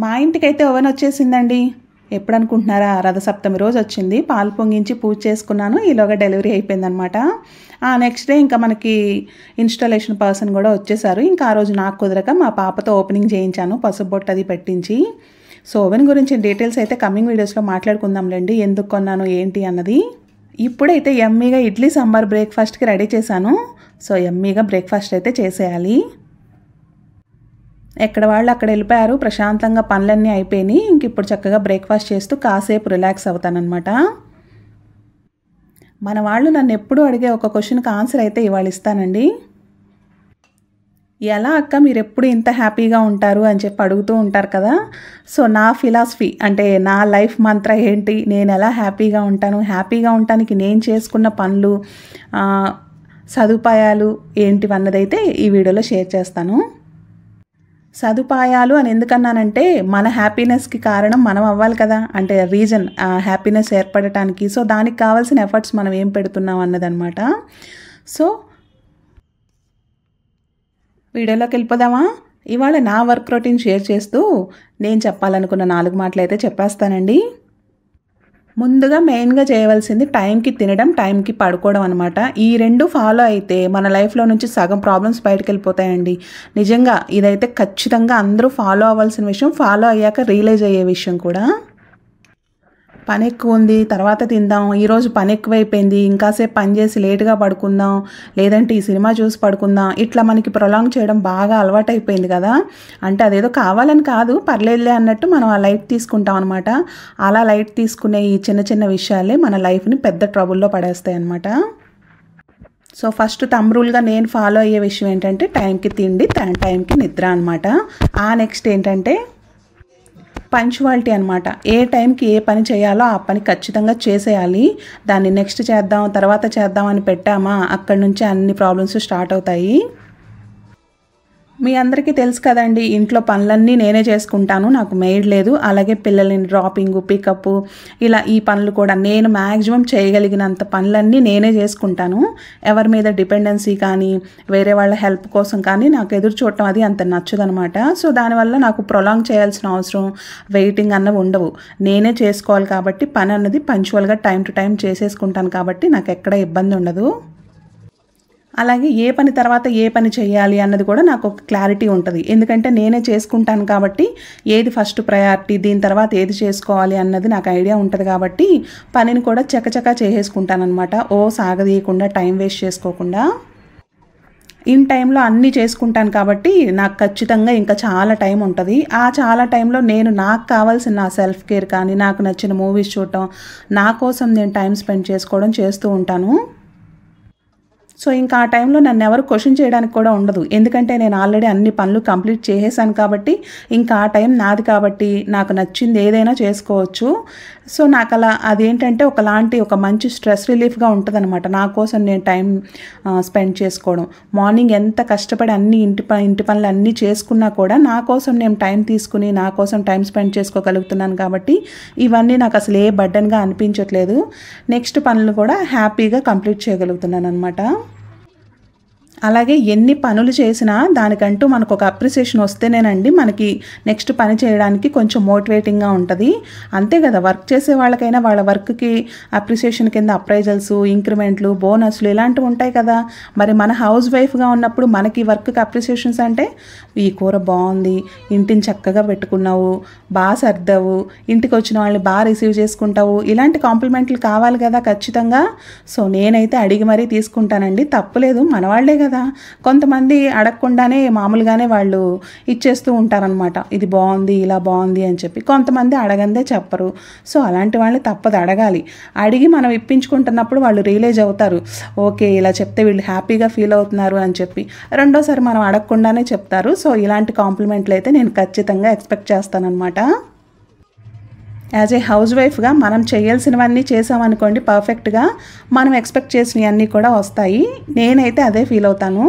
మా ఇంటికైతే ఓవెన్ వచ్చేసిందండి. ఎప్పుడు అనుకుంటున్నారా? రథసప్తమి రోజు వచ్చింది. పాలు పొంగించి పూజ చేసుకున్నాను. ఈలోగా డెలివరీ అయిపోయిందనమాట. నెక్స్ట్ డే ఇంకా మనకి ఇన్స్టాలేషన్ పర్సన్ కూడా వచ్చేసారు. ఇంకా ఆ రోజు నాకు కుదరక మా పాపతో ఓపెనింగ్ చేయించాను, పసుపు బొట్టు అది పెట్టించి. సో ఓవెన్ గురించి డీటెయిల్స్ అయితే కమింగ్ వీడియోస్లో మాట్లాడుకుందాంలేండి, ఎందుకు కొన్నాను ఏంటి అన్నది. ఇప్పుడైతే యమ్మీగా ఇడ్లీ సాంబార్ బ్రేక్ఫాస్ట్కి రెడీ చేశాను. సో యమ్మీగా బ్రేక్ఫాస్ట్ అయితే చేసేయాలి. ఎక్కడ వాళ్ళు అక్కడ వెళ్ళిపోయారు, ప్రశాంతంగా పనులన్నీ అయిపోయినాయి. ఇంక ఇప్పుడు చక్కగా బ్రేక్ఫాస్ట్ చేస్తూ కాసేపు రిలాక్స్ అవుతానన్నమాట. మన వాళ్ళు నన్ను ఎప్పుడూ అడిగే ఒక క్వశ్చన్కి ఆన్సర్ అయితే ఇవాళ ఇస్తానండి. ఎలా అక్క మీరు ఎప్పుడు ఇంత హ్యాపీగా ఉంటారు అని చెప్పి అడుగుతూ ఉంటారు కదా. సో నా ఫిలాసఫీ అంటే నా లైఫ్ మంత్ర ఏంటి, నేను ఎలా హ్యాపీగా ఉంటాను, హ్యాపీగా ఉండటానికి నేను చేసుకున్న పనులు సదుపాయాలు ఏంటివన్నదైతే ఈ వీడియోలో షేర్ చేస్తాను. సదుపాయాలు అని ఎందుకన్నానంటే మన హ్యాపీనెస్కి కారణం మనం అవ్వాలి కదా, అంటే రీజన్ హ్యాపీనెస్ ఏర్పడటానికి. సో దానికి కావాల్సిన ఎఫర్ట్స్ మనం ఏం పెడుతున్నాం అన్నదన్నమాట. సో వీడియోలోకి వెళ్ళిపోదామా. ఇవాళ నా వర్క్ రొటీన్ షేర్ చేస్తూ నేను చెప్పాలనుకున్న 4 మాటలు అయితే చెప్పేస్తానండి. ముందుగా మెయిన్గా చేయవలసింది టైంకి తినడం, టైంకి పడుకోవడం అనమాట. ఈ 2 ఫాలో అయితే మన లైఫ్లో నుంచి సగం ప్రాబ్లమ్స్ బయటకు వెళ్ళిపోతాయండి. నిజంగా ఇదైతే ఖచ్చితంగా అందరూ ఫాలో అవ్వాల్సిన విషయం, ఫాలో అయ్యాక రియలైజ్ అయ్యే విషయం కూడా. పని ఎక్కువ ఉంది తర్వాత తిందాం, ఈరోజు పని ఎక్కువైపోయింది ఇంకాసేపు పని చేసి లేటుగా పడుకుందాం, లేదంటే ఈ సినిమా చూసి పడుకుందాం, ఇట్లా మనకి ప్రొలాంగ్ చేయడం బాగా అలవాటైపోయింది కదా. అంటే అదేదో కావాలని కాదు, పర్లేదులే అన్నట్టు మనం ఆ లైట్ తీసుకుంటాం అనమాట. అలా లైట్ తీసుకునే ఈ చిన్న చిన్న విషయాలే మన లైఫ్ని పెద్ద ట్రబుల్లో పడేస్తాయి అన్నమాట. సో ఫస్ట్ థంబ్ రూల్గా నేను ఫాలో అయ్యే విషయం ఏంటంటే టైంకి తిండి, టైంకి నిద్ర అనమాట. నెక్స్ట్ ఏంటంటే పంక్చువాలిటీ అనమాట. ఏ టైంకి ఏ పని చేయాలో ఆ పని ఖచ్చితంగా చేసేయాలి. దాన్ని నెక్స్ట్ చేద్దాం తర్వాత చేద్దాం అని పెట్టామా, అక్కడి నుంచి అన్ని ప్రాబ్లమ్స్ స్టార్ట్ అవుతాయి. మీ అందరికీ తెలుసు కదండి, ఇంట్లో పనులన్నీ నేనే చేసుకుంటాను, నాకు మెయిడ్ లేదు. అలాగే పిల్లల్ని డ్రాపింగ్, పికప్, ఇలా ఈ పనులు కూడా నేను మ్యాక్సిమం చేయగలిగినంత పనులన్నీ నేనే చేసుకుంటాను. ఎవరి మీద డిపెండెన్సీ కానీ వేరే వాళ్ళ హెల్ప్ కోసం కానీ నాకు ఎదురు చూడటం అది అంత నచ్చదనమాట. సో దానివల్ల నాకు ప్రొలాంగ్ చేయాల్సిన అవసరం, వెయిటింగ్ అన్నవి ఉండవు. నేనే చేసుకోవాలి కాబట్టి పని అన్నది పంక్చువల్గా టైం టు టైం చేసేసుకుంటాను కాబట్టి నాకు ఎక్కడ ఇబ్బంది ఉండదు. అలాగే ఏ పని తర్వాత ఏ పని చేయాలి అన్నది కూడా నాకు ఒక క్లారిటీ ఉంటుంది. ఎందుకంటే నేనే చేసుకుంటాను కాబట్టి ఏది ఫస్ట్ ప్రయారిటీ, దీని తర్వాత ఏది చేసుకోవాలి అన్నది నాకు ఐడియా ఉంటుంది కాబట్టి పనిని కూడా చకచకా చేసేసుకుంటాను అనమాట. సాగదీయకుండా, టైం వేస్ట్ చేసుకోకుండా ఇన్ టైంలో అన్నీ చేసుకుంటాను కాబట్టి నాకు ఖచ్చితంగా ఇంకా చాలా టైం ఉంటుంది. ఆ చాలా టైంలో నేను నాకు కావాల్సిన నా సెల్ఫ్ కేర్ కానీ, నాకు నచ్చిన మూవీస్ చూడటం, నా కోసం నేను టైం స్పెండ్ చేసుకోవడం చేస్తూ ఉంటాను. సో ఇంకా ఆ టైంలో నన్ను ఎవరు క్వశ్చన్ చేయడానికి కూడా ఉండదు. ఎందుకంటే నేను ఆల్రెడీ అన్ని పనులు కంప్లీట్ చేసేసాను కాబట్టి ఇంకా ఆ టైం నాది కాబట్టి నాకు నచ్చింది ఏదైనా చేసుకోవచ్చు. సో నాకు అలా అదేంటంటే ఒక మంచి స్ట్రెస్ రిలీఫ్గా ఉంటుంది అనమాట. నా కోసం నేను టైం స్పెండ్ చేసుకోవడం. మార్నింగ్ ఎంత కష్టపడి అన్ని ఇంటి పనులు అన్నీ చేసుకున్నా కూడా నా కోసం నేను టైం తీసుకుని నా కోసం టైం స్పెండ్ చేసుకోగలుగుతున్నాను కాబట్టి ఇవన్నీ నాకు అసలు ఏ బర్డెన్గా అనిపించట్లేదు. నెక్స్ట్ పనులు కూడా హ్యాపీగా కంప్లీట్ చేయగలుగుతున్నాను అనమాట. అలాగే ఎన్ని పనులు చేసినా దానికంటూ మనకు ఒక అప్రిసియేషన్ వస్తేనేనండి మనకి నెక్స్ట్ పని చేయడానికి కొంచెం మోటివేటింగ్గా ఉంటుంది. అంతే కదా, వర్క్ చేసే వాళ్ళకైనా వాళ్ళ వర్క్కి అప్రిసియేషన్ కింద అప్రైజల్స్, ఇంక్రిమెంట్లు, బోనస్లు ఇలాంటివి ఉంటాయి కదా. మరి మన హౌస్ వైఫ్గా ఉన్నప్పుడు మనకి వర్క్కి అప్రిసియేషన్స్ అంటే ఈ కూర బాగుంది, ఇంటిని చక్కగా పెట్టుకున్నావు, బాగా సర్దావు, ఇంటికి వచ్చిన వాళ్ళని బాగా రిసీవ్ చేసుకుంటావు, ఇలాంటి కాంప్లిమెంట్లు కావాలి కదా ఖచ్చితంగా. సో నేనైతే అడిగి మరీ తీసుకుంటానండి, తప్పులేదు, మనవాళ్లే కదా. కొంతమంది అడగకుండానే మామూలుగానే వాళ్ళు ఇచ్చేస్తూ ఉంటారనమాట, ఇది బాగుంది ఇలా బాగుంది అని చెప్పి. కొంతమంది అడగందే చెప్పరు. సో అలాంటి వాళ్ళని తప్పదు అడగాలి. అడిగి మనం ఇప్పించుకుంటున్నప్పుడు వాళ్ళు రియలైజ్ అవుతారు, ఓకే ఇలా చెప్తే వీళ్ళు హ్యాపీగా ఫీల్ అవుతున్నారు అని చెప్పి. రెండోసారి మనం అడగకుండానే చెప్తారు. సో ఇలాంటి కాంప్లిమెంట్లు అయితే నేను ఖచ్చితంగా ఎక్స్పెక్ట్ చేస్తానన్నమాట. యాజ్ ఏ హౌస్ వైఫ్గా మనం చేయాల్సినవన్నీ చేసామనుకోండి పర్ఫెక్ట్గా, మనం ఎక్స్పెక్ట్ చేసినవన్నీ కూడా వస్తాయి. నేనైతే అదే ఫీల్ అవుతాను.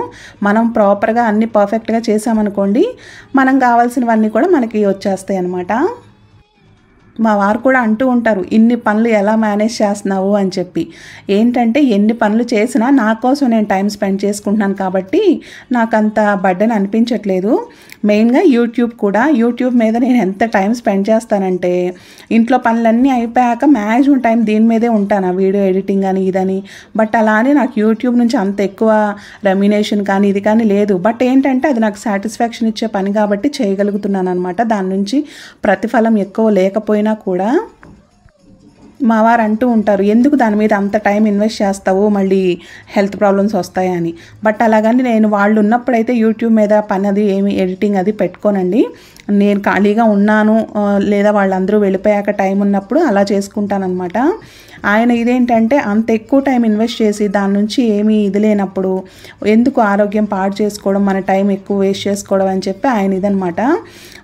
మనం ప్రాపర్గా అన్నీ పర్ఫెక్ట్గా చేసామనుకోండి మనం కావాల్సినవన్నీ కూడా మనకి వచ్చేస్తాయి అన్నమాట. మా వారు కూడా అంటూ ఉంటారు, ఇన్ని పనులు ఎలా మేనేజ్ చేస్తున్నావు అని చెప్పి. ఏంటంటే ఎన్ని పనులు చేసినా నా కోసం నేను టైం స్పెండ్ చేసుకుంటున్నాను కాబట్టి నాకు అంత బర్డెన్ అనిపించట్లేదు. మెయిన్గా యూట్యూబ్ మీద నేను ఎంత టైం స్పెండ్ చేస్తానంటే, ఇంట్లో పనులన్నీ అయిపోయాక మ్యాక్సిమం టైం దీని మీదే ఉంటాను, వీడియో ఎడిటింగ్ అని ఇదని. బట్ అలా అని నాకు యూట్యూబ్ నుంచి అంత ఎక్కువ రెమ్యునేషన్ కానీ ఇది కానీ లేదు. బట్ ఏంటంటే అది నాకు సాటిస్ఫాక్షన్ ఇచ్చే పని కాబట్టి చేయగలుగుతున్నాను అనమాట. దాని నుంచి ప్రతిఫలం ఎక్కువ లేకపోయినా కూడా మా వారు అంటూ ఉంటారు, ఎందుకు దాని మీద అంత టైం ఇన్వెస్ట్ చేస్తావు, మళ్ళీ హెల్త్ ప్రాబ్లమ్స్ వస్తాయని. బట్ అలాగని నేను వాళ్ళు ఉన్నప్పుడైతే యూట్యూబ్ మీద పని అది ఏమి ఎడిటింగ్ అది పెట్టుకోనండి. నేను ఖాళీగా ఉన్నాను లేదా వాళ్ళందరూ వెళ్ళిపోయాక టైం ఉన్నప్పుడు అలా చేసుకుంటానమాట. ఆయన ఇదేంటంటే అంత ఎక్కువ టైం ఇన్వెస్ట్ చేసి దాని నుంచి ఏమీ ఇది లేనప్పుడు ఎందుకు ఆరోగ్యం పాడు చేసుకోవడం, మన టైం ఎక్కువ వేస్ట్ చేసుకోవడం అని చెప్పి ఆయన ఇదనమాట.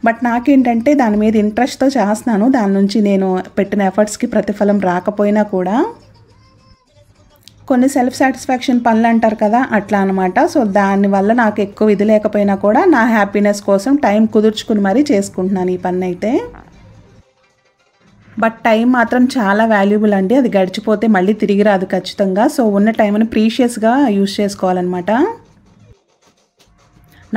బట్ నాకేంటంటే దాని మీద ఇంట్రెస్ట్తో చేస్తున్నాను. దాని నుంచి నేను పెట్టిన ఎఫర్ట్స్కి ప్రతిఫలం రాకపోయినా కూడా కొన్ని సెల్ఫ్ సాటిస్ఫాక్షన్ పనులు అంటారు కదా, అట్లా అనమాట. సో దానివల్ల నాకు ఎక్కువ ఇది లేకపోయినా కూడా నా హ్యాపీనెస్ కోసం టైం కుదుర్చుకుని మరీ చేసుకుంటున్నాను ఈ పని అయితే. బట్ టైం మాత్రం చాలా వాల్యుబుల్ అండి. అది గడిచిపోతే మళ్ళీ తిరిగి రాదు ఖచ్చితంగా. సో ఉన్న టైంని ప్రీషియస్గా యూజ్ చేసుకోవాలన్నమాట.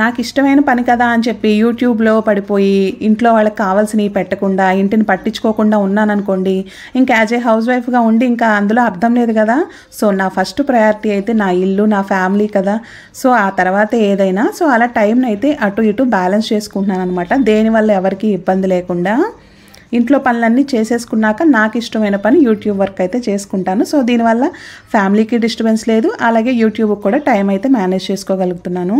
నాకు ఇష్టమైన పని కదా అని చెప్పి యూట్యూబ్లో పడిపోయి ఇంట్లో వాళ్ళకి కావాల్సినవి పెట్టకుండా ఇంటిని పట్టించుకోకుండా ఉన్నాననుకోండి, ఇంకా యాజ్ ఏ హౌస్ వైఫ్గా ఉండి ఇంకా అందులో అర్థం లేదు కదా. సో నా ఫస్ట్ ప్రయారిటీ అయితే నా ఇల్లు, నా ఫ్యామిలీ కదా. సో ఆ తర్వాత ఏదైనా. సో అలా టైంని అయితే అటు ఇటు బ్యాలెన్స్ చేసుకుంటున్నాను అనమాట. దేనివల్ల ఎవరికి ఇబ్బంది లేకుండా ఇంట్లో పనులన్నీ చేసేసుకున్నాక నాకు ఇష్టమైన పని యూట్యూబ్ వర్క్ అయితే చేసుకుంటాను. సో దీనివల్ల ఫ్యామిలీకి డిస్టర్బెన్స్ లేదు, అలాగే యూట్యూబ్కి కూడా టైం అయితే మేనేజ్ చేసుకోగలుగుతున్నాను.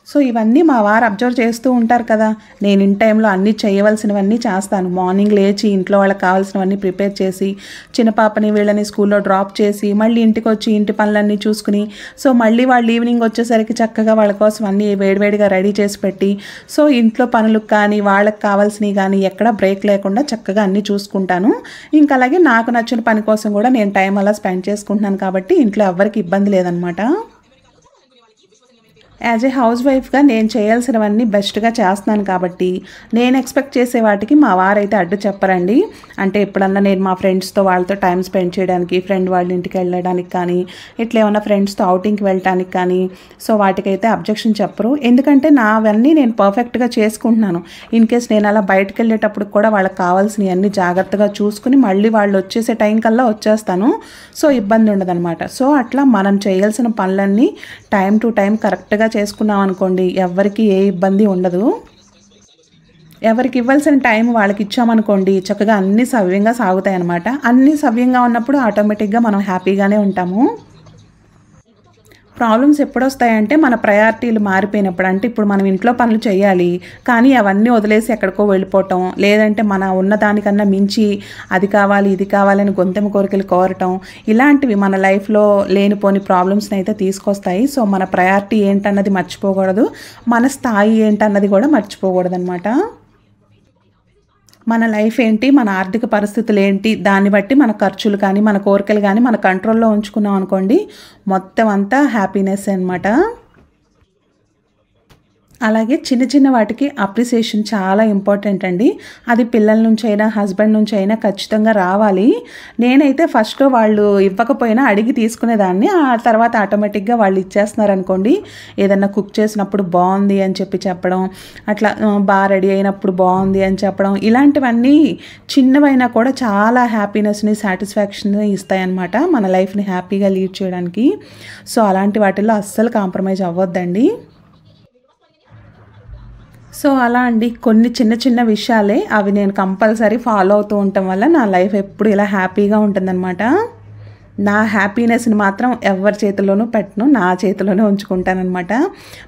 సో ఇవన్నీ మా వారు అబ్జర్వ్ చేస్తూ ఉంటారు కదా. నేను ఇన్ టైంలో అన్నీ చేయవలసినవన్నీ చేస్తాను. మార్నింగ్ లేచి ఇంట్లో వాళ్ళకి కావాల్సినవన్నీ ప్రిపేర్ చేసి, చిన్న పాపని వీళ్ళని స్కూల్లో డ్రాప్ చేసి, మళ్ళీ ఇంటికి వచ్చి ఇంటి పనులన్నీ చూసుకుని, సో మళ్ళీ వాళ్ళు ఈవినింగ్ వచ్చేసరికి చక్కగా వాళ్ళ కోసం అన్నీ వేడివేడిగా రెడీ చేసి పెట్టి, సో ఇంట్లో పనులకు కానీ వాళ్ళకి కావాల్సినవి కానీ ఎక్కడ బ్రేక్ లేకుండా చక్కగా అన్నీ చూసుకుంటాను. ఇంకా అలాగే నాకు నచ్చిన పని కోసం కూడా నేను టైం అలా స్పెండ్ చేసుకుంటున్నాను కాబట్టి ఇంట్లో ఎవరికి ఇబ్బంది లేదనమాట. యాజ్ ఏ హౌస్ వైఫ్గా నేను చేయాల్సినవన్నీ బెస్ట్గా చేస్తున్నాను కాబట్టి నేను ఎక్స్పెక్ట్ చేసే వాటికి మా వారైతే అడ్డు చెప్పరండి. అంటే ఎప్పుడన్నా నేను మా ఫ్రెండ్స్తో వాళ్ళతో టైం స్పెండ్ చేయడానికి, ఫ్రెండ్ వాళ్ళ ఇంటికి వెళ్ళడానికి కానీ, ఇట్లా ఏమన్నా ఫ్రెండ్స్తో అవుటింగ్కి వెళ్ళడానికి కానీ, సో వాటికైతే అబ్జెక్షన్ చెప్పరు. ఎందుకంటే నావన్నీ నేను పర్ఫెక్ట్గా చేసుకుంటున్నాను. ఇన్ కేస్ నేను అలా బయటకు వెళ్ళేటప్పుడు కూడా వాళ్ళకి కావాల్సినవి అన్నీ జాగ్రత్తగా చూసుకుని మళ్ళీ వాళ్ళు వచ్చేసే టైం కల్లా వచ్చేస్తాను. సో ఇబ్బంది ఉండదన్నమాట. సో అట్లా మనం చేయాల్సిన పనులన్నీ టైం టు టైం కరెక్ట్గా చేసుకున్నాం అనుకోండి, ఎవరికి ఏ ఇబ్బంది ఉండదు. ఎవరికి ఇవ్వాల్సిన టైం వాళ్ళకి ఇచ్చామనుకోండి, చక్కగా అన్నీ సవ్యంగా సాగుతాయి అన్నమాట. అన్నీ సవ్యంగా ఉన్నప్పుడు ఆటోమేటిక్గా మనం హ్యాపీగానే ఉంటాము. ప్రాబ్లమ్స్ ఎప్పుడొస్తాయంటే మన ప్రయారిటీలు మారిపోయినప్పుడు. అంటే ఇప్పుడు మనం ఇంట్లో పనులు చేయాలి కానీ అవన్నీ వదిలేసి ఎక్కడికో వెళ్ళిపోవటం, లేదంటే మన ఉన్నదానికన్నా మించి అది కావాలి ఇది కావాలని గొంతెమ్మ కోరికలు కోరటం, ఇలాంటివి మన లైఫ్లో లేనిపోని ప్రాబ్లమ్స్ని అయితే తీసుకొస్తాయి. సో మన ప్రయారిటీ ఏంటన్నది మర్చిపోకూడదు, మన స్థాయి ఏంటన్నది కూడా మర్చిపోకూడదు అనమాట. మన లైఫ్ ఏంటి, మన ఆర్థిక పరిస్థితులు ఏంటి, దాన్ని బట్టి మన ఖర్చులు కానీ మన కోరికలు కానీ మన కంట్రోల్లో ఉంచుకున్నాం అనుకోండి, మొత్తం అంతా హ్యాపీనెస్ అనమాట. అలాగే చిన్న చిన్న వాటికి అప్రిసియేషన్ చాలా ఇంపార్టెంట్ అండి. అది పిల్లల నుంచి అయినా హస్బెండ్ నుంచి అయినా ఖచ్చితంగా రావాలి. నేనైతే ఫస్ట్లో వాళ్ళు ఇవ్వకపోయినా అడిగి తీసుకునేదాన్ని. ఆ తర్వాత ఆటోమేటిక్గా వాళ్ళు ఇచ్చేస్తున్నారు అనుకోండి, ఏదన్నా కుక్ చేసినప్పుడు బాగుంది అని చెప్పి చెప్పడం, అట్లా బాగా రెడీ అయినప్పుడు బాగుంది అని చెప్పడం, ఇలాంటివన్నీ చిన్నవైనా కూడా చాలా హ్యాపీనెస్ని సాటిస్ఫాక్షన్ని ఇస్తాయన్నమాట మన లైఫ్ని హ్యాపీగా లీడ్ చేయడానికి. సో అలాంటి వాటిల్లో అస్సలు కాంప్రమైజ్ అవ్వద్దండి. సో అలా అండి, కొన్ని చిన్న చిన్న విషయాలే, అవి నేను కంపల్సరీ ఫాలో అవుతూ ఉండటం వల్ల నా లైఫ్ ఎప్పుడు ఇలా హ్యాపీగా ఉంటుందన్నమాట. నా హ్యాపీనెస్ని మాత్రం ఎవరి చేతిలోనూ పెట్టను, నా చేతిలోనే ఉంచుకుంటానన్నమాట.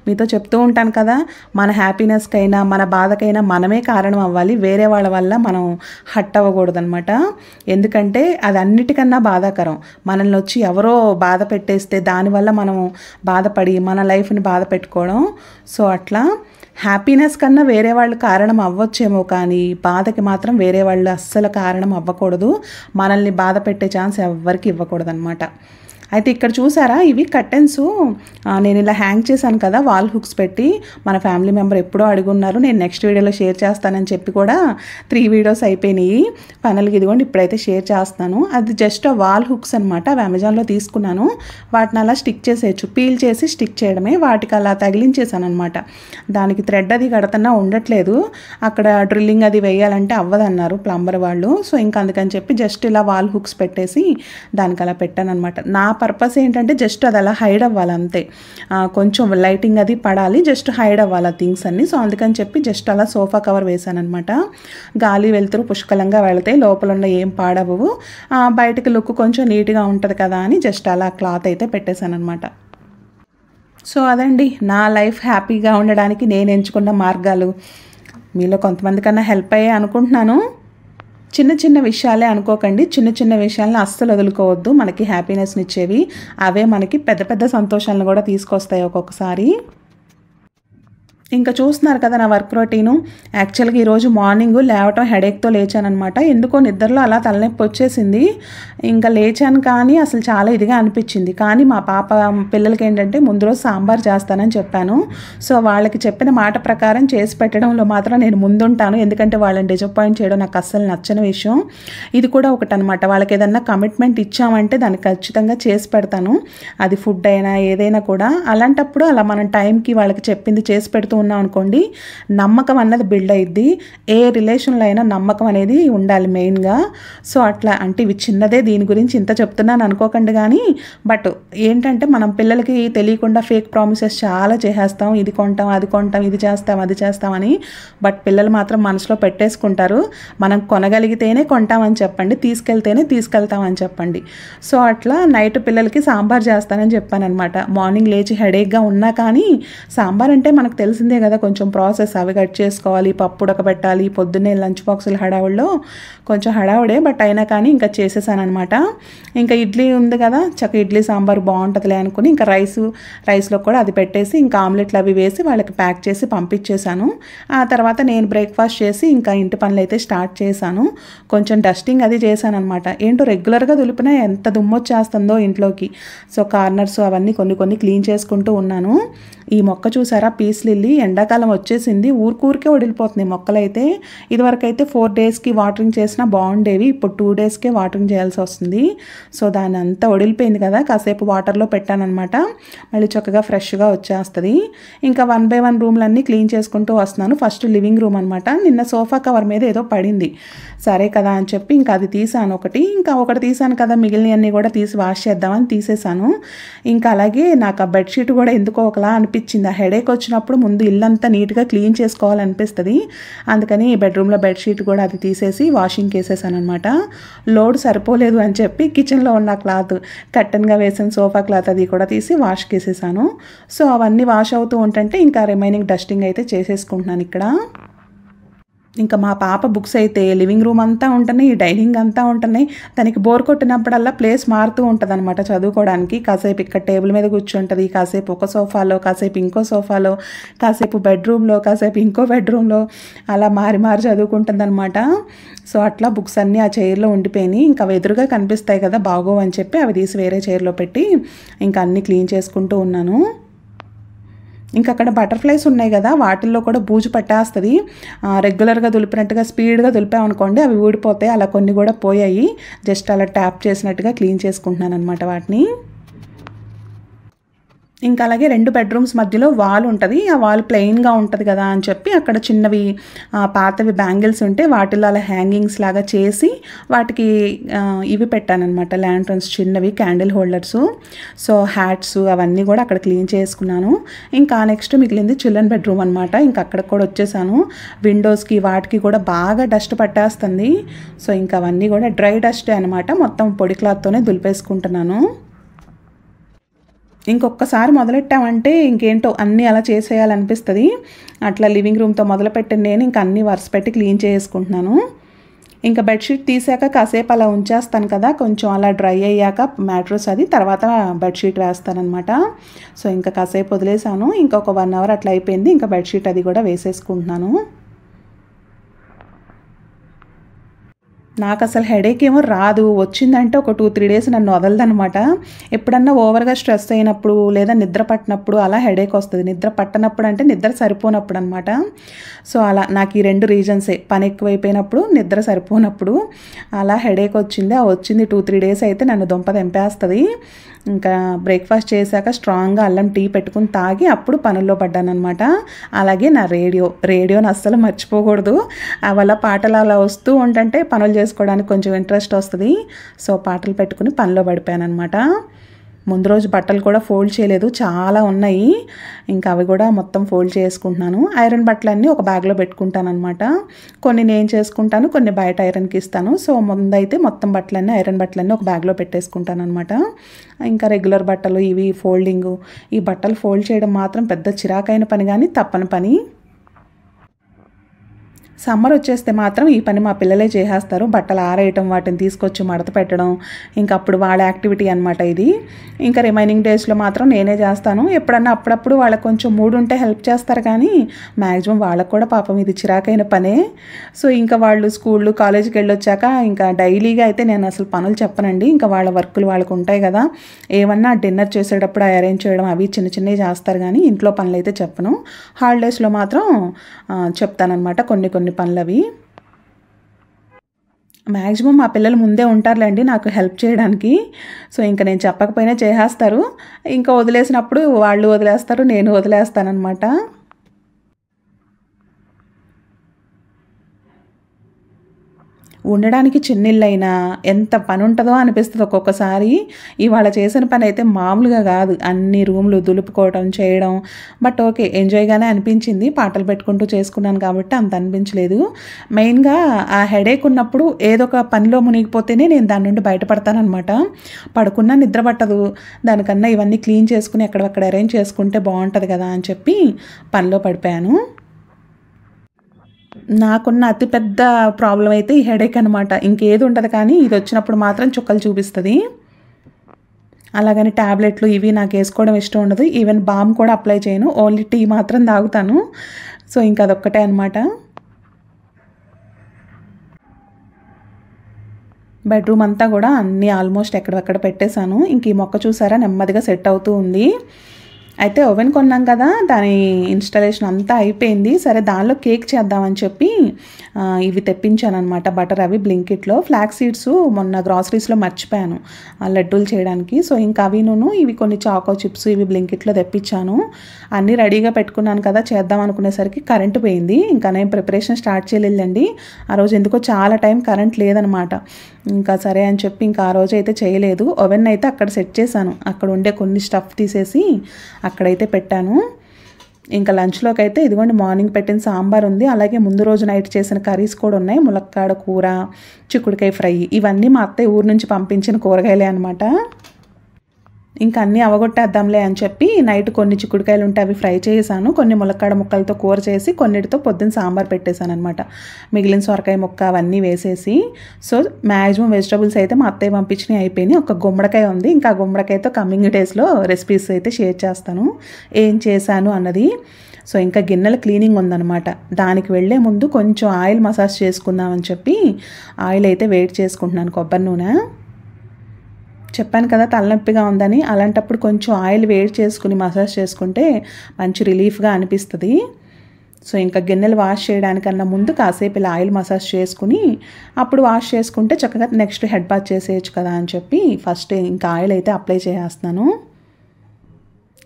మీతో చెప్తూ ఉంటాను కదా, మన హ్యాపీనెస్కైనా మన బాధకైనా మనమే కారణం అవ్వాలి, వేరే వాళ్ళ వల్ల మనం హట్ అవ్వకూడదనమాట. ఎందుకంటే అది అన్నిటికన్నా బాధాకరం. మనల్ని వచ్చి ఎవరో బాధ పెట్టేస్తే దానివల్ల మనం బాధపడి మన లైఫ్ని బాధ పెట్టుకోవడం. సో అట్లా హ్యాపీనెస్ కన్నా వేరే వాళ్ళు కారణం అవ్వచ్చేమో కానీ బాధకి మాత్రం వేరే వాళ్ళు అస్సలు కారణం అవ్వకూడదు. మనల్ని బాధ పెట్టే ఛాన్స్ ఎవ్వరికి ఇవ్వకూడదు అనమాట. అయితే ఇక్కడ చూసారా, ఇవి కర్టెన్స్ నేను ఇలా హ్యాంగ్ చేశాను కదా వాల్ హుక్స్ పెట్టి. మన ఫ్యామిలీ మెంబర్ ఎప్పుడో అడుగున్నారు, నేను నెక్స్ట్ వీడియోలో షేర్ చేస్తానని చెప్పి కూడా 3 వీడియోస్ అయిపోయినాయి. ఫైనల్గా ఇదిగోండి ఇప్పుడైతే షేర్ చేస్తాను. అది జస్ట్ వాల్ హుక్స్ అనమాట, అవి అమెజాన్లో తీసుకున్నాను. వాటిని అలా స్టిక్ చేసేయచ్చు, పీల్ చేసి స్టిక్ చేయడమే. వాటికి అలా తగిలించేసాను అనమాట. దానికి థ్రెడ్ అది కడుతున్నా ఉండట్లేదు, అక్కడ డ్రిల్లింగ్ అది వేయాలంటే అవ్వదన్నారు ప్లంబర్ వాళ్ళు. సో ఇంకా అందుకని చెప్పి జస్ట్ ఇలా వాల్ హుక్స్ పెట్టేసి దానికి అలా పెట్టాను అనమాట. నా పర్పస్ ఏంటంటే జస్ట్ అది అలా హైడ్ అవ్వాలి అంతే, కొంచెం లైటింగ్ అది పడాలి, జస్ట్ హైడ్ అవ్వాలి థింగ్స్ అన్నీ. సో అందుకని చెప్పి జస్ట్ అలా సోఫా కవర్ వేసాను అనమాట. గాలి వెళ్తురు పుష్కలంగా వెళతాయి, లోపల ఉన్న ఏం పాడవు, బయటకు లుక్ కొంచెం నీట్గా ఉంటుంది కదా అని జస్ట్ అలా క్లాత్ అయితే పెట్టేశాను అనమాట. సో అదండి నా లైఫ్ హ్యాపీగా ఉండడానికి నేను ఎంచుకున్న మార్గాలు. మీలో కొంతమంది కన్నా హెల్ప్ అయ్యే అనుకుంటున్నాను. చిన్న చిన్న విషయాలే అనుకోకండి, చిన్న చిన్న విషయాలను అస్సలు వదులుకోవద్దు. మనకి హ్యాపీనెస్ని ఇచ్చేవి అవే మనకి పెద్ద పెద్ద సంతోషాలను కూడా తీసుకొస్తాయి ఒక్కొక్కసారి. ఇంకా చూస్తున్నారు కదా నా వర్క్ రొటీను. యాక్చువల్గా ఈరోజు మార్నింగ్ లేవటం హెడేక్తో లేచానమాట. ఎందుకో నిద్రలో అలా తలనొప్పి వచ్చేసింది. ఇంకా లేచాను కానీ అసలు చాలా ఇదిగా అనిపించింది. కానీ మా పాప పిల్లలకి ఏంటంటే ముందు రోజు సాంబార్ చేస్తానని చెప్పాను. సో వాళ్ళకి చెప్పిన మాట ప్రకారం చేసి పెట్టడంలో మాత్రం నేను ముందుంటాను, ఎందుకంటే వాళ్ళని డిసప్పాయింట్ చేయడం నాకు అస్సలు నచ్చని విషయం. ఇది కూడా ఒకటి అనమాట, వాళ్ళకి ఏదన్నా కమిట్మెంట్ ఇచ్చామంటే దాన్ని ఖచ్చితంగా చేసి పెడతాను. అది ఫుడ్ అయినా ఏదైనా కూడా. అలాంటప్పుడు అలా మనం టైంకి వాళ్ళకి చెప్పింది చేసి పెడుతూ ఉన్నాం అనుకోండి, నమ్మకం అన్నది బిల్డ్ అయ్యిద్ది. ఏ రిలేషన్లో అయినా నమ్మకం అనేది ఉండాలి మెయిన్గా. సో అట్లా అంటే ఇవి చిన్నదే, దీని గురించి ఇంత చెప్తున్నాను అనుకోకండి. కానీ బట్ ఏంటంటే మనం పిల్లలకి తెలియకుండా ఫేక్ ప్రామిసెస్ చాలా చేసేస్తాం, ఇది కొంటాం అది కొంటాం, ఇది చేస్తాం అది చేస్తామని. బట్ పిల్లలు మాత్రం మనసులో పెట్టేసుకుంటారు. మనం కొనగలిగితేనే కొంటామని చెప్పండి, తీసుకెళ్తేనే తీసుకెళ్తామని చెప్పండి. సో అట్లా నైట్ పిల్లలకి సాంబార్ చేస్తానని చెప్పాను అనమాట. మార్నింగ్ లేచి హెడేక్గా ఉన్నా కానీ సాంబార్ అంటే మనకు తెలిసిందే కదా, కొంచెం ప్రాసెస్, అవి కట్ చేసుకోవాలి, పప్పు ఉడకబెట్టాలి, పొద్దున్నే లంచ్ బాక్సులు హడావుల్లో కొంచెం హడావుడే. బట్ అయినా కానీ ఇంకా చేసేసాను అనమాట. ఇంకా ఇడ్లీ ఉంది కదా, చక్క ఇడ్లీ సాంబార్ బాగుంటుందిలే అనుకుని ఇంకా రైస్లో కూడా అది పెట్టేసి ఇంకా ఆమ్లెట్లు అవి వేసి వాళ్ళకి ప్యాక్ చేసి పంపించేశాను. ఆ తర్వాత నేను బ్రేక్ఫాస్ట్ చేసి ఇంకా ఇంటి పనులు అయితే స్టార్ట్ చేశాను. కొంచెం డస్టింగ్ అది చేశాను అనమాట. ఏంటో రెగ్యులర్గా దులిపినా ఎంత దుమ్మొచ్చేస్తుందో ఇంట్లోకి. సో కార్నర్స్ అవన్నీ కొన్ని క్లీన్ చేసుకుంటూ ఉన్నాను. ఈ మొక్క చూసారా, పీస్ లిల్లీ, ఎండాకాలం వచ్చేసింది, ఊరికే వడిలిపోతున్నాయి మొక్కలైతే. ఇదివరకైతే 4 డేస్కి వాటరింగ్ చేసినా బాగుండేవి, ఇప్పుడు 2 డేస్కే వాటరింగ్ చేయాల్సి వస్తుంది. సో దాని అంతా వడిలిపోయింది కదా, కాసేపు వాటర్లో పెట్టానమాట, మళ్ళీ చక్కగా ఫ్రెష్గా వచ్చేస్తుంది. ఇంకా 1 by 1 రూమ్లన్నీ క్లీన్ చేసుకుంటూ వస్తున్నాను. ఫస్ట్ లివింగ్ రూమ్ అనమాట. నిన్న సోఫా కవర్ మీద ఏదో పడింది, సరే కదా అని చెప్పి ఇంకా అది తీసాను ఇంకా ఒకటి తీసాను కదా, మిగిలినవన్నీ కూడా తీసి వాష్ చేద్దామని తీసేసాను. ఇంకా అలాగే నాకు ఆ బెడ్షీట్ కూడా ఎందుకో ఒకలా అనిపించింది. ఆ హెడేక్ వచ్చినప్పుడు ముందు ఇల్లంతా నీట్గా క్లీన్ చేసుకోవాలనిపిస్తుంది. అందుకని బెడ్రూమ్లో బెడ్షీట్ కూడా అది తీసేసి వాషింగ్కి వేసేసాను అనమాట. లోడ్ సరిపోలేదు అని చెప్పి కిచెన్లో ఉన్న క్లాత్, కర్టన్గా వేసిన సోఫా క్లాత్ అది కూడా తీసి వాష్కి వేసేసాను. సో అవన్నీ వాష్ అవుతూ ఉంటుంటే ఇంకా రిమైనింగ్ డస్టింగ్ అయితే చేసేసుకుంటున్నాను ఇక్కడ. ఇంకా మా పాప బుక్స్ అయితే లివింగ్ రూమ్ అంతా ఉంటున్నాయి, డైనింగ్ అంతా ఉంటున్నాయి. తనకి బోర్ కొట్టినప్పుడల్లా ప్లేస్ మారుతూ ఉంటుంది అనమాట చదువుకోవడానికి. కాసేపు ఇక్కడ టేబుల్ మీద కూర్చుంటుంది, కాసేపు ఒక సోఫాలో, కాసేపు ఇంకో సోఫాలో, కాసేపు బెడ్రూమ్లో, కాసేపు ఇంకో బెడ్రూమ్లో, అలా మారి చదువుకుంటుంది అనమాట. సో అట్లా బుక్స్ అన్నీ ఆ చైర్లో ఉండిపోయినాయి. ఇంకా ఎదురుగా కనిపిస్తాయి కదా బాగోవు అని చెప్పి అవి తీసి వేరే చైర్లో పెట్టి ఇంకా అన్నీ క్లీన్ చేసుకుంటూ ఉన్నాను. ఇంకా అక్కడ బటర్ఫ్లైస్ ఉన్నాయి కదా, వాటిల్లో కూడా బూజు పట్టేస్తుంది. రెగ్యులర్గా దులిపినట్టుగా స్పీడ్గా దులిపామనుకోండి అవి ఊడిపోతాయి. అలా కొన్ని కూడా పోయాయి, జస్ట్ అలా ట్యాప్ చేసినట్టుగా క్లీన్ చేసుకుంటున్నాను అనమాట వాటిని. ఇంకా అలాగే 2 బెడ్రూమ్స్ మధ్యలో వాల్ ఉంటుంది, ఆ వాల్ ప్లెయిన్గా ఉంటుంది కదా అని చెప్పి అక్కడ చిన్నవి పాతవి బ్యాంగిల్స్ ఉంటే వాటిలో అలా హ్యాంగింగ్స్ లాగా చేసి వాటికి ఇవి పెట్టానమాట, ల్యాంటర్న్స్ చిన్నవి, క్యాండిల్ హోల్డర్స్. సో హ్యాట్స్ అవన్నీ కూడా అక్కడ క్లీన్ చేసుకున్నాను. ఇంకా నెక్స్ట్ మిగిలింది చిల్డ్రన్ బెడ్రూమ్ అనమాట. ఇంకా అక్కడికి కూడా వచ్చేసాను. విండోస్కి వాటికి కూడా బాగా డస్ట్ పట్టేస్తుంది. సో ఇంకా అవన్నీ కూడా డ్రై డస్ట్ అనమాట, మొత్తం పొడి క్లాత్తోనే దులిపేసుకుంటున్నాను. ఇంకొకసారి మొదలెట్టామంటే ఇంకేంటో అన్నీ అలా చేసేయాలనిపిస్తుంది. అట్లా లివింగ్ రూమ్తో మొదలుపెట్టిన నేను ఇంకా అన్నీ వరుస పెట్టి క్లీన్ చేసుకుంటున్నాను. ఇంకా బెడ్షీట్ తీసాక కాసేపు అలా ఉంచేస్తాను కదా, కొంచెం అలా డ్రై అయ్యాక మ్యాట్రెస్ అది తర్వాత బెడ్షీట్ వేస్తానమాట. సో ఇంకా కాసేపు వదిలేసాను, ఇంకొక 1 hour అట్లా అయిపోయింది. ఇంకా బెడ్షీట్ అది కూడా వేసేసుకుంటున్నాను. నాకు అసలు హెడేక్ ఏమో రాదు, వచ్చిందంటే ఒక 2-3 డేస్ నన్ను వదలదనమాట. ఎప్పుడన్నా ఓవర్గా స్ట్రెస్ అయినప్పుడు లేదా నిద్ర పట్టినప్పుడు అలా హెడేక్ వస్తుంది. నిద్ర పట్టనప్పుడు అంటే నిద్ర సరిపోనప్పుడు అనమాట. సో అలా నాకు ఈ 2 రీజన్సే, పని ఎక్కువైపోయినప్పుడు, నిద్ర సరిపోనప్పుడు అలా హెడేక్ వచ్చింది. ఆ వచ్చింది 2-3 డేస్ అయితే నన్ను దుంప తెంపేస్తుంది. ఇంకా బ్రేక్ఫాస్ట్ చేశాక స్ట్రాంగ్గా అల్లం టీ పెట్టుకుని తాగి అప్పుడు పనుల్లో పడ్డానమాట. అలాగే నా రేడియోని అస్సలు మర్చిపోకూడదు. అవల్ల పాటలు అలా వస్తూ ఉంటుంటే పనులు చేసుకోవడానికి కొంచెం ఇంట్రెస్ట్ వస్తుంది. సో పాటలు పెట్టుకుని పనిలో పడిపోయాను అనమాట. ముందు రోజు బట్టలు కూడా ఫోల్డ్ చేయలేదు, చాలా ఉన్నాయి. ఇంకా అవి కూడా మొత్తం ఫోల్డ్ చేసుకుంటున్నాను. ఐరన్ బట్టలన్నీ ఒక బ్యాగ్లో పెట్టుకుంటాను అనమాట. కొన్ని నేను చేసుకుంటాను, కొన్ని బయట ఐరన్కి ఇస్తాను. సో ముందైతే మొత్తం బట్టలన్నీ, ఐరన్ బట్టలన్నీ ఒక బ్యాగ్లో పెట్టేసుకుంటాను అనమాట. ఇంకా రెగ్యులర్ బట్టలు ఇవి ఫోల్డింగు, ఈ బట్టలు ఫోల్డ్ చేయడం మాత్రం పెద్ద చిరాకైన పని, కానీ తప్పని పని. సమ్మర్ వచ్చేస్తే మాత్రం ఈ పని మా పిల్లలే చేసేస్తారు. బట్టలు ఆరేయటం, వాటిని తీసుకొచ్చి మడత పెట్టడం, ఇంకా అప్పుడు వాళ్ళ యాక్టివిటీ అనమాట ఇది. ఇంకా రిమైనింగ్ డేస్లో మాత్రం నేనే చేస్తాను. ఎప్పుడన్నా అప్పుడప్పుడు వాళ్ళకి కొంచెం మూడు ఉంటే హెల్ప్ చేస్తారు, కానీ మ్యాక్సిమం వాళ్ళకు కూడా పాపం ఇది చిరాకైన పనే. సో ఇంకా వాళ్ళు స్కూళ్ళు కాలేజీకి వెళ్ళొచ్చాక ఇంకా డైలీగా అయితే నేను అసలు పనులు చెప్పనండి. ఇంకా వాళ్ళ వర్కులు వాళ్ళకు ఉంటాయి కదా, ఏమన్నా డిన్నర్ చేసేటప్పుడు అరేంజ్ చేయడం అవి చిన్న చిన్నవి చేస్తారు, కానీ ఇంట్లో పనులు అయితే చెప్పను. హాలిడేస్లో మాత్రం చెప్తానమాట కొన్ని పనులు అవి. మ్యాక్సిమం మా పిల్లలు ముందే ఉంటారులేండి నాకు హెల్ప్ చేయడానికి. సో ఇంకా నేను చెప్పకపోయినా చేసేస్తారు. ఇంకా వదిలేసినప్పుడు వాళ్ళు వదిలేస్తారు, నేను వదిలేస్తానమాట. ఉండడానికి చిన్నిళ్ళైనా ఎంత పని ఉంటుందో అనిపిస్తుంది ఒక్కొక్కసారి. ఇవాళ చేసిన పని అయితే మామూలుగా కాదు, అన్ని రూమ్లు దులుపుకోవడం చేయడం. బట్ ఓకే, ఎంజాయ్గానే అనిపించింది. పాటలు పెట్టుకుంటూ చేసుకున్నాను కాబట్టి అంత అనిపించలేదు. మెయిన్గా ఆ హెడేక్ ఉన్నప్పుడు ఏదో ఒక పనిలో మునిగిపోతేనే నేను దాని నుండి బయటపడతానమాట. పడుకున్నా నిద్ర పట్టదు, దానికన్నా ఇవన్నీ క్లీన్ చేసుకుని ఎక్కడక్కడ అరేంజ్ చేసుకుంటే బాగుంటుంది కదా అని చెప్పి పనిలో పడిపోయాను. నాకున్న అతిపెద్ద ప్రాబ్లం అయితే ఈ హెడేక్ అనమాట. ఇంకేది ఉండదు, కానీ ఇది వచ్చినప్పుడు మాత్రం చుక్కలు చూపిస్తుంది. అలాగని ట్యాబ్లెట్లు ఇవి నాకు వేసుకోవడం ఇష్టం ఉండదు. ఈవెన్ బామ్ కూడా అప్లై చేయను, ఓన్లీ టీ మాత్రం తాగుతాను. సో ఇంకా అదొక్కటే అనమాట. బెడ్రూమ్ అంతా కూడా అన్నీ ఆల్మోస్ట్ ఎక్కడెక్కడ పెట్టేశాను. ఇంక ఈ మొక్క చూసారా నెమ్మదిగా సెట్ అవుతూ ఉంది. అయితే ఓవెన్ కొన్నాం కదా, దాని ఇన్స్టాలేషన్ అంతా అయిపోయింది. సరే దానిలో కేక్ చేద్దామని చెప్పి ఇవి తెప్పించాను అనమాట, బటర్ అవి బ్లింకిట్లో. ఫ్లాక్ సీడ్స్ మొన్న గ్రాసరీస్లో మర్చిపోయాను లడ్డూలు చేయడానికి. సో ఇంకా అవిను ఇవి కొన్ని చాకో చిప్స్ ఇవి బ్లింకిట్లో తెప్పించాను. అన్నీ రెడీగా పెట్టుకున్నాను కదా, చేద్దాం అనుకునేసరికి కరెంటు పోయింది. ఇంకా నేను ప్రిపరేషన్ స్టార్ట్ చేయలేదండి. ఆ రోజు ఎందుకో చాలా టైం కరెంట్ లేదనమాట. ఇంకా సరే అని చెప్పి ఇంకా ఆ రోజు అయితే చేయలేదు. ఓవెన్ అయితే అక్కడ సెట్ చేశాను, అక్కడ ఉండే కొన్ని స్టఫ్ తీసేసి అక్కడైతే పెట్టాను. ఇంకా లంచ్లోకి అయితే ఇదిగోండి మార్నింగ్ పెట్టిన సాంబార్ ఉంది, అలాగే ముందు రోజు నైట్ చేసిన కర్రీస్ కూడా ఉన్నాయి. ములక్కాడ కూర, చిక్కుడుకాయ ఫ్రై, ఇవన్నీ మా అత్తయ్య ఊరు నుంచి పంపించిన కూరగాయలే అనమాట. ఇంకా అన్నీ అవగొట్టేద్దాంలే అని చెప్పి నైట్ కొన్ని చిక్కుడుకాయలు ఉంటే అవి ఫ్రై చేశాను, కొన్ని ములక్కాడ ముక్కలతో కూర చేసి కొన్నిటితో పొద్దున్న సాంబార్ పెట్టేశాను అనమాట. మిగిలిన సొరకాయ ముక్క అవన్నీ వేసేసి. సో మ్యాక్సిమం వెజిటబుల్స్ అయితే మా అత్తయ్య పంపించినవి అయిపోయినాయి. ఒక గుమ్మడికాయ ఉంది, ఇంకా గుమ్మడికాయతో కమింగ్ డేస్లో రెసిపీస్ అయితే షేర్ చేస్తాను ఏం చేశాను అన్నది. సో ఇంకా గిన్నెల క్లీనింగ్ ఉందన్నమాట. దానికి వెళ్ళే ముందు కొంచెం ఆయిల్ మసాజ్ చేసుకుందామని చెప్పి ఆయిల్ అయితే వేడి చేసుకుంటున్నాను, కొబ్బరి నూనె. చెప్పాను కదా తలనొప్పిగా ఉందని, అలాంటప్పుడు కొంచెం ఆయిల్ వేడి చేసుకుని మసాజ్ చేసుకుంటే మంచి రిలీఫ్గా అనిపిస్తుంది. సో ఇంకా గిన్నెలు వాష్ చేయడానికన్నా ముందు కాసేపు ఇలా ఆయిల్ మసాజ్ చేసుకుని అప్పుడు వాష్ చేసుకుంటే చక్కగా నెక్స్ట్ హెడ్ బాత్ చేసేయచ్చు కదా అని చెప్పి ఫస్ట్ ఇంకా ఆయిల్ అయితే అప్లై చేసేస్తున్నాను.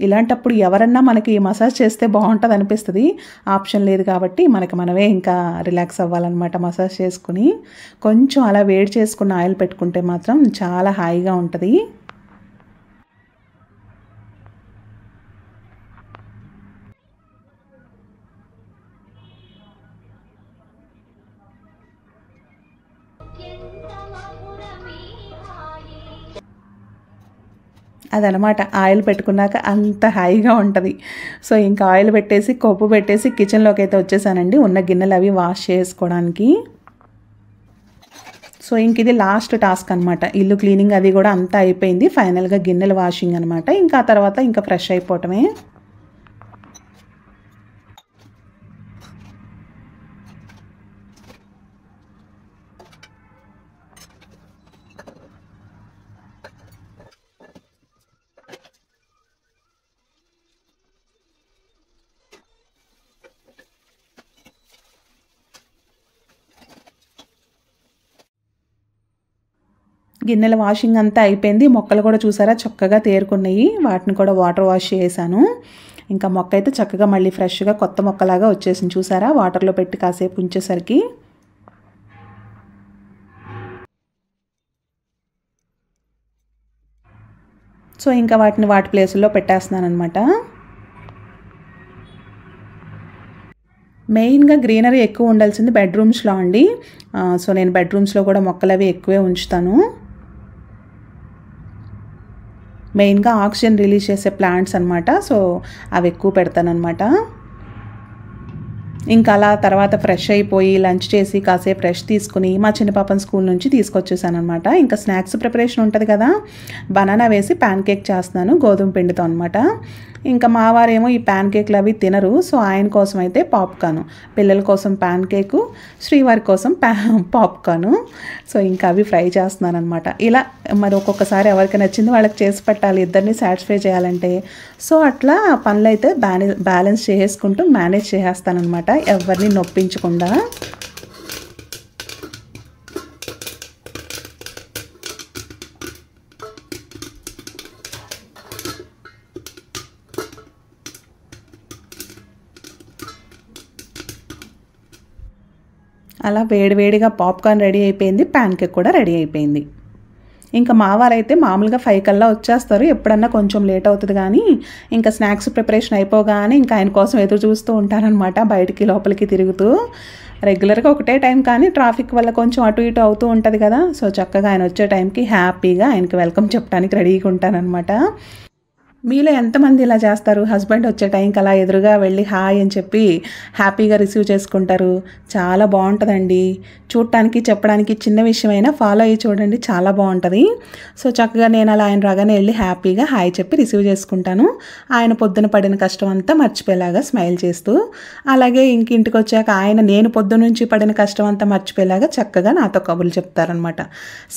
ఇలాంటప్పుడు ఎవరన్నా మనకి మసాజ్ చేస్తే బాగుంటుంది అనిపిస్తుంది, ఆప్షన్ లేదు కాబట్టి మనకి మనమే ఇంకా రిలాక్స్ అవ్వాలన్నమాట. మసాజ్ చేసుకుని కొంచెం అలా వేడి చేసుకున్న ఆయిల్ పెట్టుకుంటే మాత్రం చాలా హాయిగా ఉంటుంది. అదనమాట ఆయిల్ పెట్టుకున్నాక అంత హాయిగా ఉంటుంది. సో ఇంకా ఆయిల్ పెట్టేసి కొప్పు పెట్టేసి కిచెన్లోకి అయితే వచ్చేసానండి, ఉన్న గిన్నెలు అవి వాష్ చేసుకోవడానికి. సో ఇంక ఇది లాస్ట్ టాస్క్ అనమాట. ఇల్లు క్లీనింగ్ అది కూడా అంతా అయిపోయింది. ఫైనల్గా గిన్నెలు వాషింగ్ అనమాట. ఇంకా ఆ తర్వాత ఇంకా ఫ్రెష్ అయిపోవటమే. గిన్నెల వాషింగ్ అంతా అయిపోయింది. మొక్కలు కూడా చూసారా చక్కగా తేరుకున్నాయి. వాటిని కూడా వాటర్ వాష్ చేశాను. ఇంకా మొక్క అయితే చక్కగా మళ్ళీ ఫ్రెష్గా కొత్త మొక్కలాగా వచ్చేసింది. చూసారా వాటర్లో పెట్టి కాసేపు ఉంచేసరికి. సో ఇంకా వాటిని వాటి ప్లేసుల్లో పెట్టేస్తున్నాను అనమాట. మెయిన్గా గ్రీనరీ ఎక్కువ ఉండాల్సింది బెడ్రూమ్స్లో అండి. సో నేను బెడ్రూమ్స్లో కూడా మొక్కలు అవి ఎక్కువే ఉంచుతాను. మెయిన్గా ఆక్సిజన్ రిలీజ్ చేసే ప్లాంట్స్ అనమాట. సో అవి ఎక్కువ పెడతాను అనమాట. ఇంకా అలా తర్వాత ఫ్రెష్ అయిపోయి లంచ్ చేసి కాసేపు రెస్ట్ తీసుకుని మా చిన్న పాపని స్కూల్ నుంచి తీసుకొచ్చేసాను అనమాట. ఇంకా స్నాక్స్ ప్రిపరేషన్ ఉంటుంది కదా, బనానా వేసి ప్యాన్ కేక్ చేస్తున్నాను గోధుమ పిండితో అనమాట. ఇంకా మా వారేమో ఈ ప్యాన్ కేక్లు అవి తినరు. సో ఆయన కోసం అయితే పాప్కార్న్, పిల్లల కోసం ప్యాన్ కేకు, శ్రీవారి కోసం పాప్కార్న్. సో ఇంకా అవి ఫ్రై చేస్తున్నాను అనమాట. ఇలా మరి ఒక్కొక్కసారి ఎవరికి నచ్చింది వాళ్ళకి చేసి పెట్టాలి, ఇద్దరిని సాటిస్ఫై చేయాలంటే. సో అట్లా పనులు అయితే బ్యాలెన్స్ చేసుకుంటూ మేనేజ్ చేసేస్తానమాట, ఎవరిని నొప్పించకుండా. అలా వేడివేడిగా పాప్కార్న్ రెడీ అయిపోయింది, ప్యాన్ కేక్ కూడా రెడీ అయిపోయింది. ఇంకా మా వారైతే మామూలుగా 5 కల్లా వచ్చేస్తారు. ఎప్పుడన్నా కొంచెం లేట్ అవుతుంది కానీ ఇంకా స్నాక్స్ ప్రిపరేషన్ అయిపోగానే ఇంకా ఆయన కోసం ఎదురు చూస్తూ ఉంటారనమాట, బయటికి లోపలికి తిరుగుతూ. రెగ్యులర్గా ఒకటే టైం కానీ ట్రాఫిక్ వల్ల కొంచెం అటు ఇటు అవుతూ ఉంటుంది కదా. సో చక్కగా ఆయన వచ్చే టైంకి హ్యాపీగా ఆయనకి వెల్కమ్ చెప్పడానికి రెడీగా ఉంటానన్నమాట. మీలో ఎంతమంది ఇలా చేస్తారు? హస్బెండ్ వచ్చే టైంకి అలా ఎదురుగా వెళ్ళి హాయ్ అని చెప్పి హ్యాపీగా రిసీవ్ చేసుకుంటారు. చాలా బాగుంటుందండి. చూడటానికి చెప్పడానికి చిన్న విషయమైనా ఫాలో అయ్యి చూడండి, చాలా బాగుంటుంది. సో చక్కగా నేను అలా ఆయన రాగానే వెళ్ళి హ్యాపీగా హాయ్ చెప్పి రిసీవ్ చేసుకుంటాను. ఆయన పొద్దున పడిన కష్టం అంతా మర్చిపోయేలాగా స్మైల్ చేస్తూ, అలాగే ఇంటికి వచ్చాక ఆయన నేను పొద్దున నుంచి పడిన కష్టం అంతా మర్చిపోయేలాగా చక్కగా నాతో కబుర్లు చెప్తారనమాట,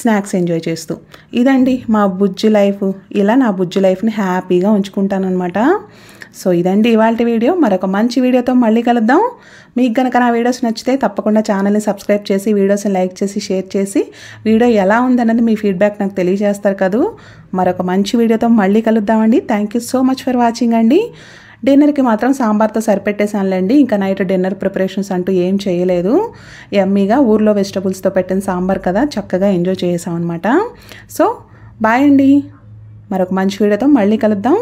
స్నాక్స్ ఎంజాయ్ చేస్తూ. ఇదండి మా బుజ్జి లైఫ్. ఇలా నా బుజ్జి లైఫ్ని హ్యాపీగా ఉంచుకుంటానన్నమాట. సో ఇదండి ఇవాల్టి వీడియో. మరొక మంచి వీడియోతో మళ్ళీ కలుద్దాం. మీకు కనుక నా వీడియోస్ నచ్చితే తప్పకుండా ఛానల్ని సబ్స్క్రైబ్ చేసి వీడియోస్ని లైక్ చేసి షేర్ చేసి వీడియో ఎలా ఉందన్నది మీ ఫీడ్బ్యాక్ నాకు తెలియజేస్తారు కదూ. మరొక మంచి వీడియోతో మళ్ళీ కలుద్దామండి. Thank you so much for watching అండి. డిన్నర్కి మాత్రం సాంబార్తో సరిపెట్టేసానులేండి. ఇంకా నైట్ డిన్నర్ ప్రిపరేషన్స్ అంటూ ఏం చేయలేదు. యమ్మీగా ఊర్లో వెజిటబుల్స్తో పెట్టిన సాంబార్ కదా, చక్కగా ఎంజాయ్ చేసాం అనమాట. సో బాయ్ అండి. మరొక మంచి వీడియోతో మళ్ళీ కలుద్దాం.